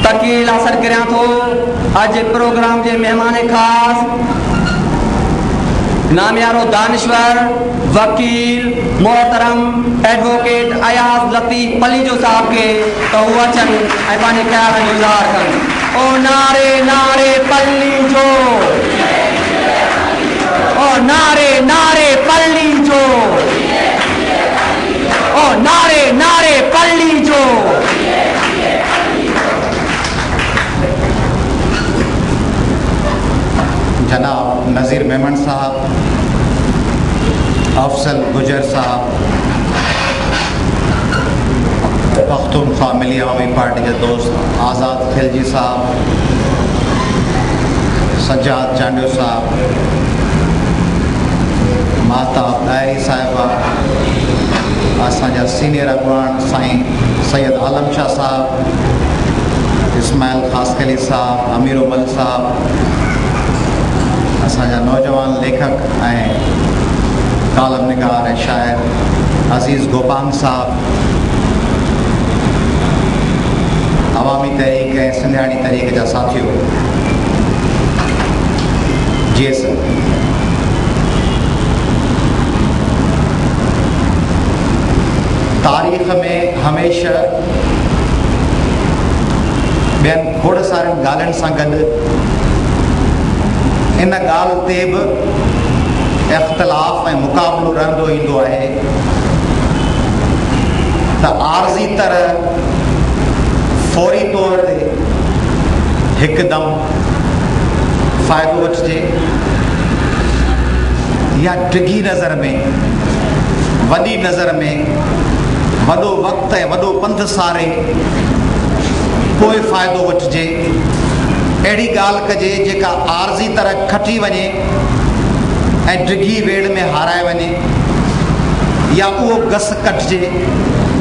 तकील असर करियां थो अज प्रोग्राम के मेहमान खास नामियारो दानिश्वर वकील मोहतरम एडवोकेट अयाज लतीफ पलीजो साहब के तो वचन ऐं ख्याल जो इज़हार कन। ओ नारे नारे पलीजो, ओ नारे नारे पलीजो, ओ नारे नारे पलीजो। जनाब नज़ीर मेमन साहब, अफसल गुजर साहब, पख्तूनख्वा मिली अवामी पार्टी के दोस्त आज़ाद खिलजी साहब, सज्जाद चांडियो साहब, महताब डायरी साहिबा, असांजा सीनियर अगवान साईं सैयद आलम शाह साहब, इस्माइल खासकली साहब, अमीर उमल साहब, असांजा नौजवान लेखक कालम निगार ऐं शायर अज़ीज़ गोपांग साहब, अवामी तहरीक ऐं सिंधियाणी तहरीक जा साथियों, जी सर। तारीख़ में हमेशा ॿियनि खोड़ सारनि ॻाल्हियुनि सां गॾु इन ॻाल्हि ते बि इख़्तिलाफ़ ऐं मुक़ाबिलो रहंदो ईंदो आहे त आर्ज़ी तरह फौरी तौर ते हिकदमि फ़ाइदो वठिजे या डिघी नज़र में, वॾी नज़र में, वॾो वक़्तु ऐं वॾो पंध सारे पोइ फ़ाइदो वठिजे। अहिड़ी ॻाल्हि कजे जेका आर्ज़ी तरह खटी वञे ऐं डिघी वेड़ में हाराए वञे, या उहो गस कटिजे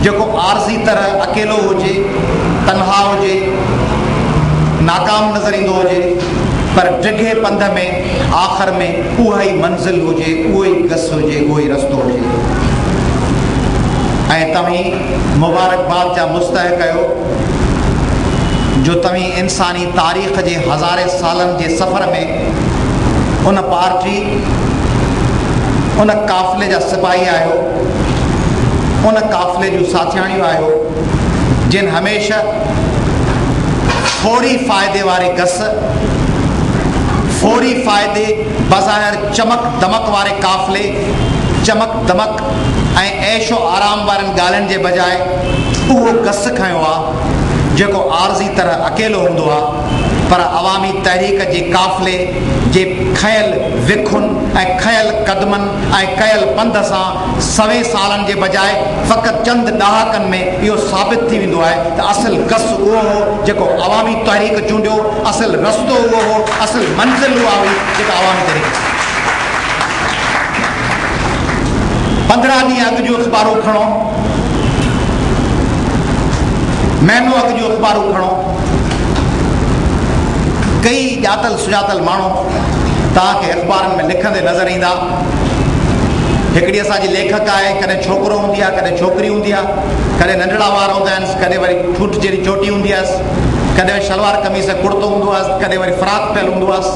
जेको आर्ज़ी तरह अकेलो हुजे, तनहा हुजे, नाकाम नज़र ईंदो हुजे, पर डिघे पंध में आख़िर में उहा ई मंज़िल हुजे, उहो ई गस हुजे, उहो ई रस्तो हुजे। ऐं तव्हीं मुबारकबाद जा मुस्तहिक़ आहियो जो तव्हीं इंसानी तारीख़ जे हज़ारे सालनि जे सफ़र में उन पार्टी, उन काफ़िले जा सिपाही आहियो, उन काफ़िले जूं साथियाणियूं आहियो जिन हमेशह फौरी फ़ाइदे वारे गस, फौरी फ़ाइदे बज़ाहिर चमक दमक वारे काफ़िले, चमक दमक ऐं ऐशो आराम वारनि ॻाल्हियुनि जे बजाए उहो गस खयो आहे जेको आर्ज़ी तरह अकेलो हूंदो आहे, पर अवामी तहरीक जे काफ़िले जे खयल विखुन ऐं खयल क़दमनि ऐं कयल पंध सां सवे सालनि जे बजाए फ़क़ति चंद ॾहाकनि में इहो साबित थी वेंदो आहे त असल गस उहो हो जेको अवामी तहरीक चूंडियो, असल रस्तो उहो हो, असल मंज़िल उहा हुई जेका अवामी तहरीक। 15 ॾींहं अॻु जो अख़बारूं खणो, महीनो अॻु जो अख़बारूं खणो, कई ॼातल सुञातल माण्हू तव्हांखे अख़बारनि में लिखंदे नज़र ईंदा। हिकिड़ी असांजी लेखक आहे, कॾहिं छोकिरो हूंदी आहे, कॾहिं छोकिरी हूंदी आहे, कॾहिं नंढड़ा वार हूंदा आहिनि, कॾहिं वरी ठूठ जहिड़ी चोटी हूंदी आहे, कॾहिं शलवार कमीज़ कुर्तो हूंदो आहे, कॾहिं वरी फ्राक पियल हूंदो आहे,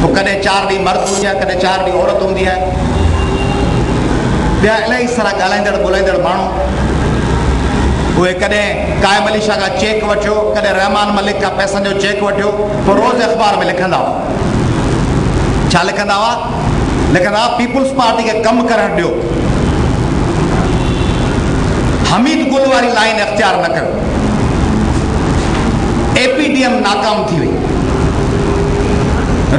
पोइ कॾहिं 4 ॾींहं मर्द हूंदी आहे, कॾहिं 4 ॾींहं औरत हूंदी आहे। ॿिया इलाही सारा ॻाल्हाईंदड़ ॿोलाईंदड़ माण्हू, उहे कॾहिं कायम अली शाह खां चेक वठियो, कॾहिं रहमान मलिक खां पैसनि जो चेक वठियो, पोइ रोज़ अख़बार में लिखंदा हुआ। छा लिखंदा हुआ? लिखंदा हुआ पीपुल्स पार्टी खे कमु करणु ॾियो, हमीद गुल वारी लाइन इख़्तियार न कयो, APDM नाकाम थी वई।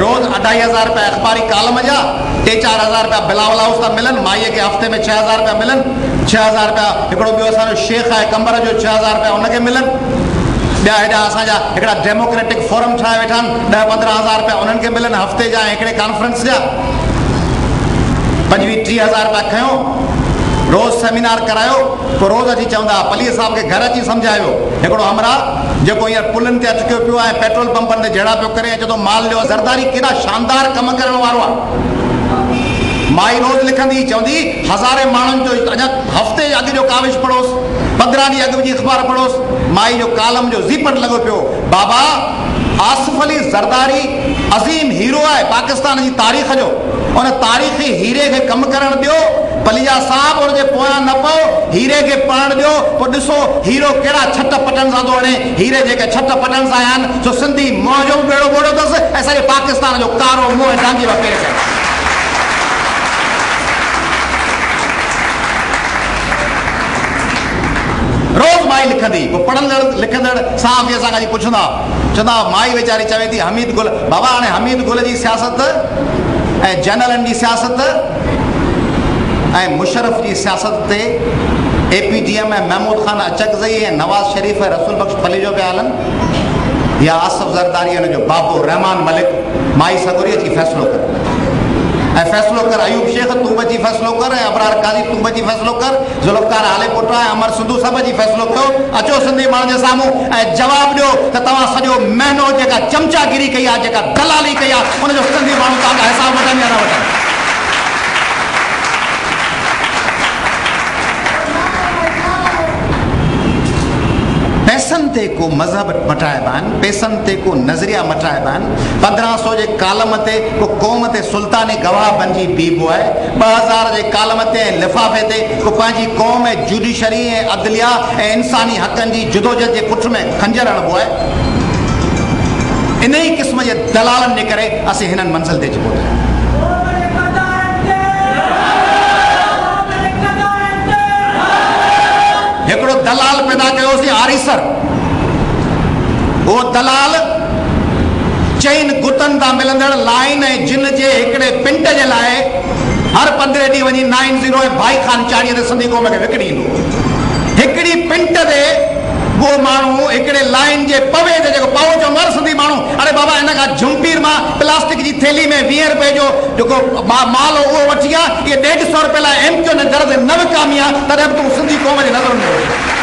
रोज़ 2500 रुपया अख़बारी कालम जा, 3-4 हज़ार रुपया बिलावल हाउस था मिलनि, माईअ खे हफ़्ते में 6000 रुपया मिलनि, 6000 रुपया हिकिड़ो ॿियो असांजो शेख आहे कंबर जो 6000 रुपया उनखे मिलनि, ॿिया हेॾा असांजा हिकिड़ा डेमोक्रेटिक फोरम ठाहे वेठा आहिनि, 10-15 हज़ार रुपया उन्हनि खे मिलनि हफ़्ते जा, हिकिड़े कॉन्फ्रेंस जा 25-30 हज़ार रुपया खयो, रोज़ सेमिनार करायो, पोइ रोज़ अची चवंदा पलीअ साहब खे घर अची सम्झायो। हिकिड़ो हमरा जेको हींअर पुलनि ते अटकियो पियो आहे, पेट्रोल पंपनि ते जहिड़ा पियो करे, चए थो माल ॾियो, ज़रदारी केॾा शानदार कमु करण वारो आहे। माई रोज़ लिखंदी चवंदी हज़ारे माण्हुनि जो अञा हफ़्ते अॻु जो काविश पढ़ोसि, 15 ॾींहं अॻु जी अख़बार पढ़ोसि, माई जो कालम जो ज़ीपट लॻो पियो, बाबा आसिफ अली ज़रदारी अज़ीम हीरो आहे पाकिस्तान जी तारीख़ जो, उन तारीख़ी हीरे खे कमु करणु ॾियो, पलिया साहब उनजे पोयां न पओ, हीरे खे पढ़णु ॾियो, पोइ ॾिसो हीरो कहिड़ा छट पटनि सां थो हणे, हीरे जेके छट पटनि सां आहिनि सो सिंधी मोह जो बेड़ो ॿोड़ो अथसि ऐं सॼे पाकिस्तान जो कारो मोह टांगी पेर कयो। रोज़ माई लिखंदी, पोइ पढ़ंदड़ लिखंदड़ साहब जे असांखां पुछंदा, चवंदा माई वीचारी चवे थी हमीद गुल, बाबा हाणे हमीद गुल जी सियासत ऐं जनरलनि जी सियासत ऐं मुशरफ जी सियासत ते APDM ऐं महमूद खान अचकज़ई ऐं नवाज़ शरीफ़ ऐं रसूल बख्श फलीजो पिया हलनि, या आसिफ ज़रदारी हुन जो बाबो रहमान मलिक, माई सगोरी अची फ़ैसिलो कर ऐं फ़ैसिलो कर, अयूब शेख तूं बि फ़ैसिलो कर, ऐं अबरार काज़ी तूं बि फ़ैसिलो कर, ज़ुल्फ़कार आले कोटरा ऐं अमर सिंधू सभु जी फ़ैसिलो कयो, अचो सिंधी माण्हुनि जे साम्हूं ऐं जवाबु ॾियो त तव्हां सॼो महीनो जेका चमचागिरी कई आहे, जेका दलाली कई आहे, उनजो सिंधी माण्हू तव्हांखां हिसाब वठनि या न वठनि। पैसनि ते को मज़हब मटाइबा आहिनि, पैसनि ते को नज़रिया मटाइबा आहिनि, 1500 जे कालम ते को क़ौम ते सुल्तानी गवाह बणिजी बीबो आहे, 2000 जे कालम ते ऐं लिफ़ाफ़े ते को पंहिंजी क़ौम ऐं जुडिशरी ऐं अदलिया ऐं इंसानी हक़नि जी जुदोजहद जे पुठ में खंजर हणबो आहे। इन ई क़िस्म जे दलालनि जे करे असीं हिननि मंज़िल ते अची पहुता आहियूं। हिकिड़ो दलाल पैदा कयोसीं आरीसर, उहो दलाल चइनि गुतनि तां मिलंदड़ लाइन ऐं जिन जे हिकिड़े पिंट जे लाइ हर 15 ॾींहं वञी 90 ऐं भाई खान चाड़ीअ ते सिंधी क़ौम खे विकिणी ईंदो। हिकिड़ी पिंट ते उहो माण्हू हिकिड़े लाइन जे पवे ते जेको पाओ चवंदो आहे सिंधी माण्हू, अरे बाबा हिन खां झुंपीर मां प्लास्टिक जी थैली में 20 रुपए जो जेको माल उहो वठी आ, इहे 150 रुपए लाइ MQ ने दर्द न विकामी आहे, तॾहिं बि तूं सिंधी क़ौम जी नज़र में